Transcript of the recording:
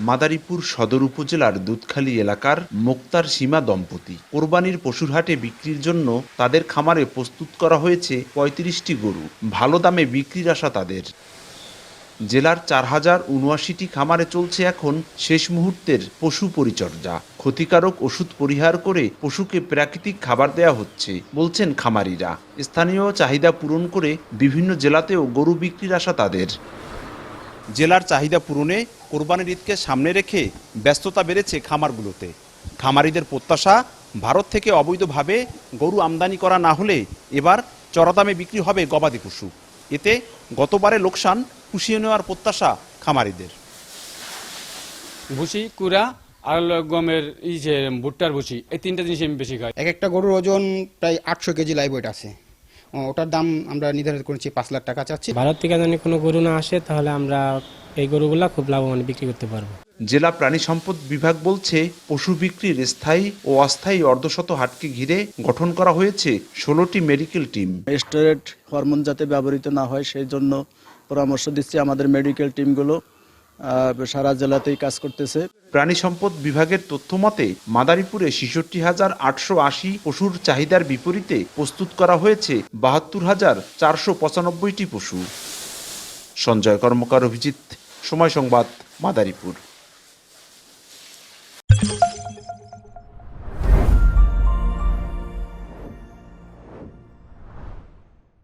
মাদারীপুর সদর উপজেলার দুধখালী এলাকার মোক্তার সীমা দম্পতি কোরবানির পশুর হাটে বিক্রির জন্য তাদের খামারে প্রস্তুত করা হয়েছে ৩৫টি গরু। ভালো দামে বিক্রির আশা তাদের। জেলার ৪,০৭৯টি খামারে চলছে এখন শেষ মুহূর্তের পশু পরিচর্যা। ক্ষতিকারক ওষুধ পরিহার করে পশুকে প্রাকৃতিক খাবার দেওয়া হচ্ছে বলছেন খামারিরা। স্থানীয় চাহিদা পূরণ করে বিভিন্ন জেলাতেও গরু বিক্রির আশা তাদের। জেলার চাহিদা পূরণে কোরবানির ঈদকে সামনে রেখে ব্যস্ততা বেড়েছে খামারগুলোতে। খামারিদের প্রত্যাশা, ভারত থেকে অবৈধভাবে গরু আমদানি করা না হলে এবার চড়া দামে বিক্রি হবে গবাদি পশু। এতে গতবারে লোকসান পুষিয়ে নেওয়ার প্রত্যাশা খামারিদের। ভুসি, কুড়া আর গমের ভুট্টার ভুসি, এই তিনটা জিনিস আমি বেশি খাই। এক একটা গরুর ওজন প্রায় 800 কেজি লাইভ ওয়েট আছে। ওটার দাম আমরা নির্ধারিত করেছি 5 লাখ টাকা চাচ্ছি। ভারত থেকে যদি কোনো গরু না আসে তাহলে আমরা এই গরুগুলা খুব লাভবান বিক্রি করতে পারবো। জেলা প্রাণী সম্পদ বিভাগ বলছে, পশু বিক্রির স্থায়ী ও অস্থায়ী অর্ধশত হাটকে ঘিরে গঠন করা হয়েছে 16টি মেডিকেল টিম। স্টেরয়েড হরমোন যাতে ব্যবহৃত না হয় সেই জন্য পরামর্শ দিচ্ছে আমাদের মেডিকেল টিমগুলো সারা জেলাতেই কাজ করতেছে। প্রাণী সম্পদ বিভাগের তথ্য মতে মাদারীপুরে ৬৬,৮৮০ পশুর চাহিদার বিপরীতে প্রস্তুত করা হয়েছে ৭২,৪৯৫টি পশু। সঞ্জয় কর্মকার, অভিজিৎ, সময় সংবাদ, মাদারীপুর।